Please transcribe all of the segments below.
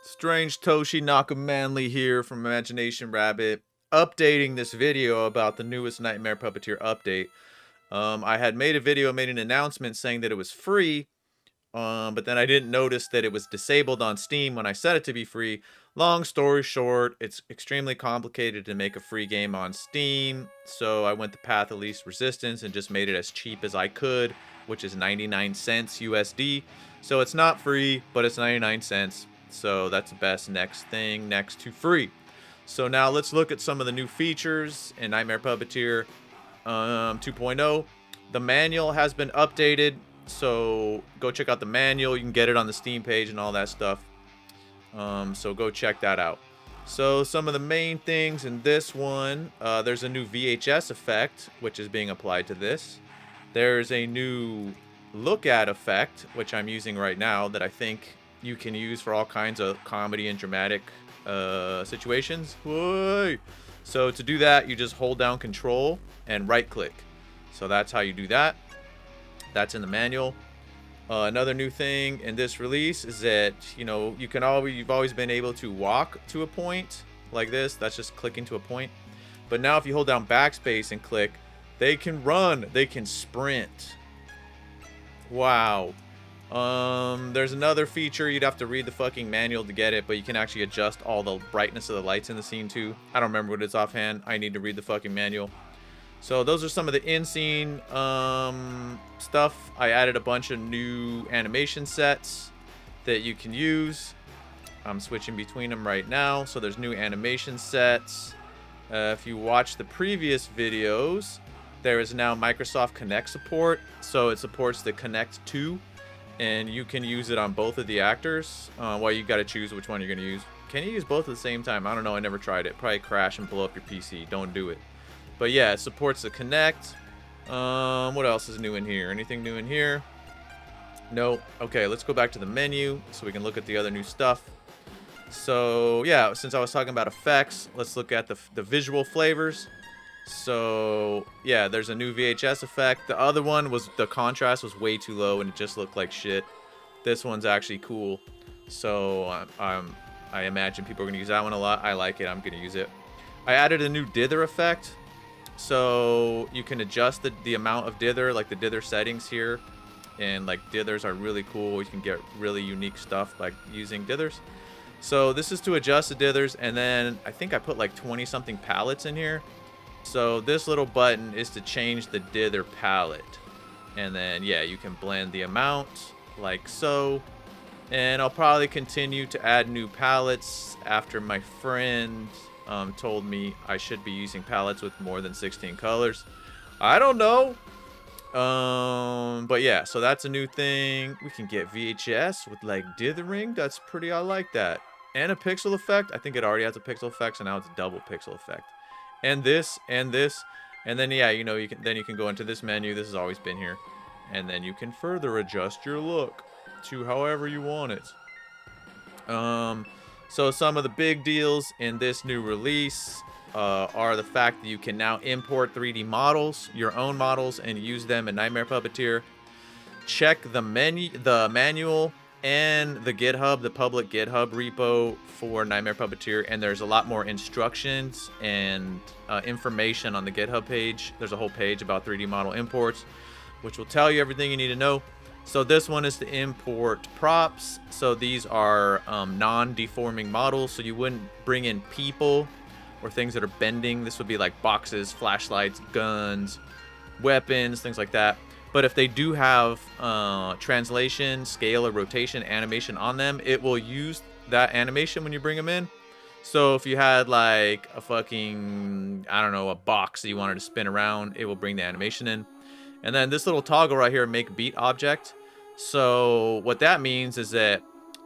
Strange Toshi Nakamanli here from Imagination Rabbit, updating this video about the newest Nightmare Puppeteer update. I had made an announcement saying that it was free, but then I didn't notice that it was disabled on Steam when I set it to be free. Long story short, it's extremely complicated to make a free game on Steam, so I went the path of least resistance and just made it as cheap as I could, which is 99 cents USD. So it's not free, but it's 99 cents. So that's the best next thing next to free. So now let's look at some of the new features in Nightmare Puppeteer 2.0. The manual has been updated, so go check out the manual. You can get it on the Steam page and all that stuff. So go check that out. So some of the main things in this one, there's a new VHS effect, which is being applied to this. There's a new look at effect, which I'm using right now, that I think you can use for all kinds of comedy and dramatic situations. Whoa! So to do that, you just hold down Control and right click. So that's how you do that. That's in the manual. Another new thing in this release is that you've always been able to walk to a point like this. That's just clicking to a point. But now if you hold down backspace and click, they can run. They can sprint. Wow. There's another feature. You'd have to read the fucking manual to get it, but you can actually adjust all the brightness of the lights in the scene too. I don't remember what it is offhand. I need to read the fucking manual. So those are some of the in-scene stuff. I added a bunch of new animation sets that you can use. I'm switching between them right now. So there's new animation sets. If you watch the previous videos, there is now Microsoft Connect support. So it supports the Connect 2. And you can use it on both of the actors. Well, you got to choose which one you're going to use. Can you use both at the same time? I don't know. I never tried it. Probably crash and blow up your PC. Don't do it. But yeah, it supports the Connect. What else is new in here? Anything new in here? No. Okay, let's go back to the menu so we can look at the other new stuff. So yeah, since I was talking about effects, let's look at the visual flavors. So yeah, there's a new VHS effect. The other one was the contrast was way too low and it just looked like shit. This one's actually cool. So I imagine people are gonna use that one a lot. I like it. I'm gonna use it. I added a new dither effect. So you can adjust the amount of dither, like the dither settings here. And like dithers are really cool. You can get really unique stuff by using dithers. So this is to adjust the dithers, and then I think I put like 20 something palettes in here. So this little button is to change the dither palette. And then yeah, you can blend the amount like so. And I'll probably continue to add new palettes after my friend told me I should be using palettes with more than 16 colors. I don't know. But yeah, so that's a new thing. We can get VHS with like dithering. That's pretty, I like that. And a pixel effect. I think it already has a pixel effect, so now it's a double pixel effect. And this, and this. And then yeah, you can go into this menu. This has always been here. And then you can further adjust your look to however you want it. So some of the big deals in this new release are the fact that you can now import 3D models, your own models, and use them in Nightmare Puppeteer. Check the manual and the GitHub, the public GitHub repo for Nightmare Puppeteer, and there's a lot more instructions and information on the GitHub page. There's a whole page about 3D model imports, which will tell you everything you need to know. So this one is to import props. So these are non-deforming models. So you wouldn't bring in people or things that are bending. This would be like boxes, flashlights, guns, weapons, things like that. But if they do have translation, scale, or rotation animation on them, it will use that animation when you bring them in. So if you had like a fucking, I don't know, a box that you wanted to spin around, it will bring the animation in. And then this little toggle right here, make beat object. So what that means is that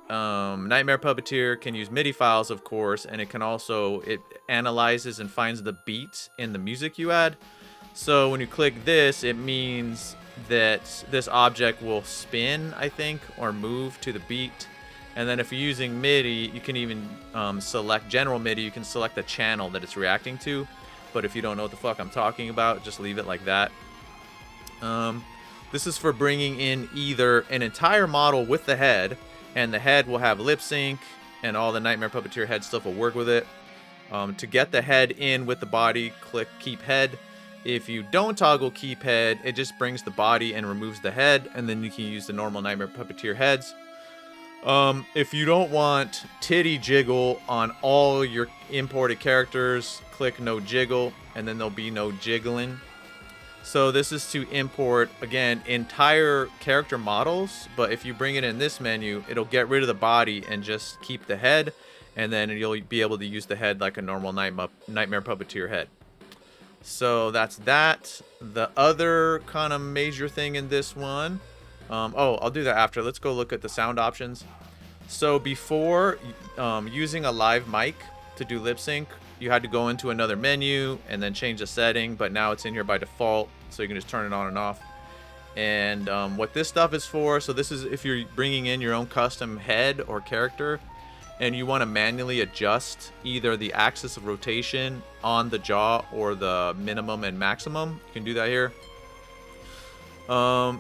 Nightmare Puppeteer can use MIDI files, of course, and it analyzes and finds the beat in the music you add. So when you click this, it means that this object will spin, I think, or move to the beat. And then if you're using MIDI, you can even select general MIDI. You can select the channel that it's reacting to. But if you don't know what the fuck I'm talking about, just leave it like that. This is for bringing in either an entire model with the head, and the head will have lip sync, and all the Nightmare Puppeteer head stuff will work with it. To get the head in with the body, click keep head. If you don't toggle keep head, it just brings the body and removes the head, and then you can use the normal Nightmare Puppeteer heads. If you don't want titty jiggle on all your imported characters, click no jiggle, and then there'll be no jiggling. So this is to import, again, entire character models, but if you bring it in this menu, it'll get rid of the body and just keep the head, and then you'll be able to use the head like a normal Nightmare Puppeteer head. So that's that. The other kind of major thing in this one, I'll do that after. Let's go look at the sound options. So before, using a live mic to do lip sync, you had to go into another menu and then change the setting, but now it's in here by default, so you can just turn it on and off. And what this stuff is for, so this is if you're bringing in your own custom head or character, and you want to manually adjust either the axis of rotation on the jaw or the minimum and maximum, you can do that here.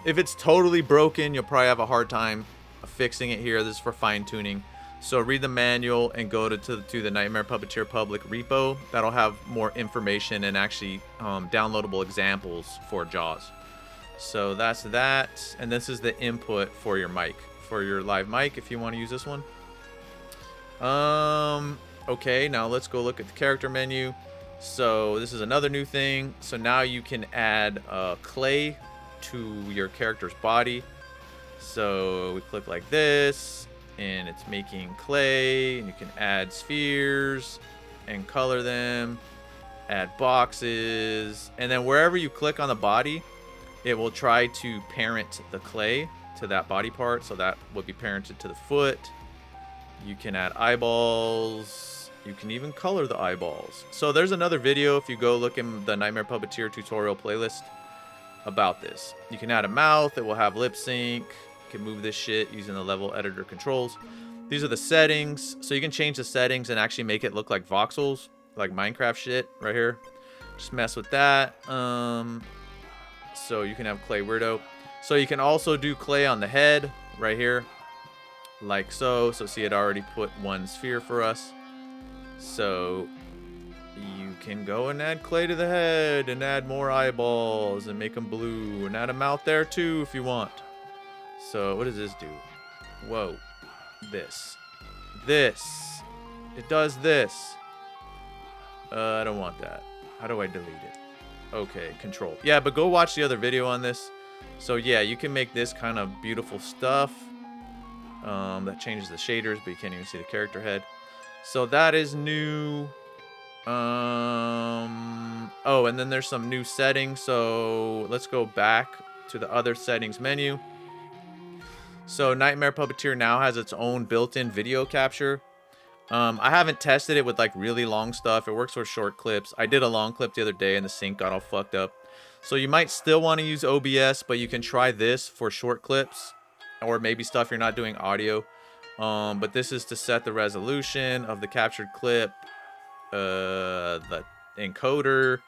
If it's totally broken, you'll probably have a hard time fixing it here. This is for fine tuning. So read the manual and go to the Nightmare Puppeteer public repo. That'll have more information and actually downloadable examples for jaws. So that's that. And this is the input for your mic, for your live mic, if you want to use this one. Okay, now let's go look at the character menu. So this is another new thing. So now you can add clay to your character's body. So we click like this, and it's making clay, and you can add spheres and color them, add boxes, and then wherever you click on the body, it will try to parent the clay to that body part. So that would be parented to the foot. You can add eyeballs. You can even color the eyeballs. So there's another video, if you go look in the Nightmare Puppeteer tutorial playlist, about this. You can add a mouth. It will have lip sync. You can move this shit using the level editor controls. These are the settings. So you can change the settings and actually make it look like voxels, like Minecraft shit right here. Just mess with that. So you can have clay weirdo. So you can also do clay on the head right here, like so. So see, it already put one sphere for us. So you can go and add clay to the head and add more eyeballs and make them blue and add a mouth there too if you want. So what does this do? Whoa. This. It does this. I don't want that. How do I delete it? Okay, control. Yeah, but go watch the other video on this. So yeah, you can make this kind of beautiful stuff. That changes the shaders, but you can't even see the character head. So that is new. Oh, and then there's some new settings. So let's go back to the other settings menu. So Nightmare Puppeteer now has its own built-in video capture. I haven't tested it with like really long stuff. It works for short clips. I did a long clip the other day and the sync got all fucked up. So you might still want to use OBS, but you can try this for short clips or maybe stuff you're not doing audio. But this is to set the resolution of the captured clip, the encoder,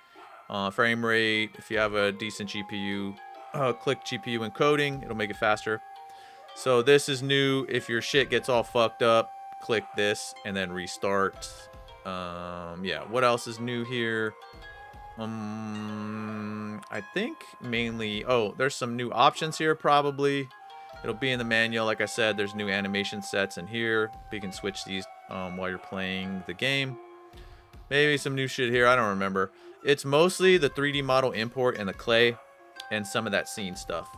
frame rate. If you have a decent GPU, click GPU encoding. It'll make it faster. So this is new. If your shit gets all fucked up, click this and then restart. Yeah, what else is new here? I think mainly, there's some new options here probably. It'll be in the manual. Like I said, there's new animation sets in here. You can switch these while you're playing the game. Maybe some new shit here. I don't remember. It's mostly the 3D model import and the clay and some of that scene stuff.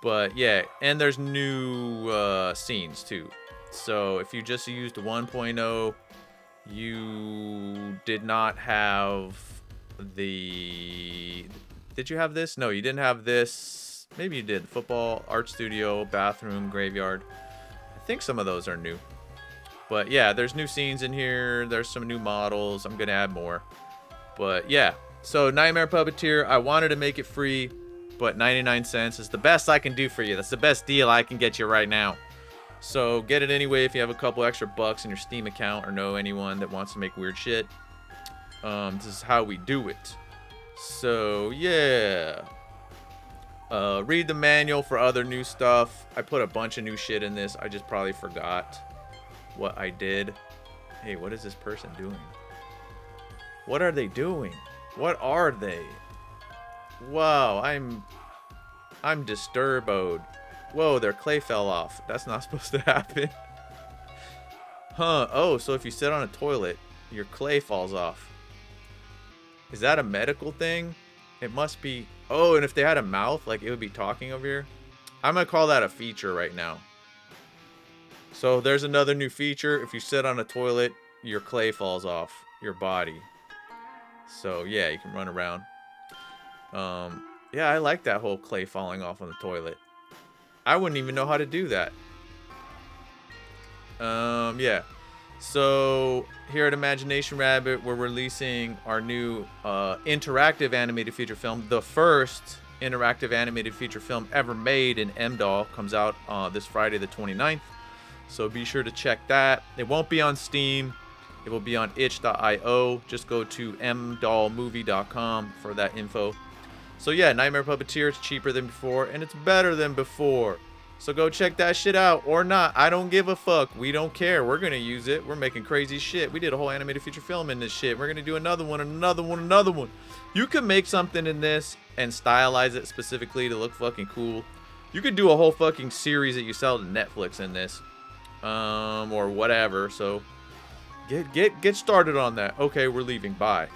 But yeah, and there's new scenes too. So if you just used 1.0, you did not have the... Did you have this? No, you didn't have this. Maybe you did. Football, art studio, bathroom, graveyard. I think some of those are new. But yeah, there's new scenes in here. There's some new models. I'm going to add more. But yeah, so Nightmare Puppeteer, I wanted to make it free, but 99 cents is the best I can do for you. That's the best deal I can get you right now. So get it anyway if you have a couple extra bucks in your Steam account or know anyone that wants to make weird shit. This is how we do it. So yeah. Read the manual for other new stuff. I put a bunch of new shit in this. I just probably forgot. what I did. Hey, what is this person doing? What are they doing? What are they? Wow, I'm disturbed. Whoa, their clay fell off. That's not supposed to happen. Huh. Oh, so if you sit on a toilet, your clay falls off. Is that a medical thing? It must be. Oh, and if they had a mouth, like it would be talking over here. I'm gonna call that a feature right now. So there's another new feature. If you sit on a toilet, your clay falls off your body. So yeah, you can run around. Yeah, I like that whole clay falling off on the toilet. I wouldn't even know how to do that. Yeah. So here at Imagination Rabbit, we're releasing our new interactive animated feature film. The first interactive animated feature film ever made in MDAL comes out this Friday the 29th. So be sure to check that. It won't be on Steam. It will be on itch.io. Just go to mdalmovie.com for that info. So yeah, Nightmare Puppeteer is cheaper than before, and it's better than before. So go check that shit out, or not. I don't give a fuck. We don't care. We're gonna use it. We're making crazy shit. We did a whole animated feature film in this shit. We're gonna do another one, another one, another one. You can make something in this and stylize it specifically to look fucking cool. You could do a whole fucking series that you sell to Netflix in this, or whatever. So get started on that. Okay, we're leaving. Bye.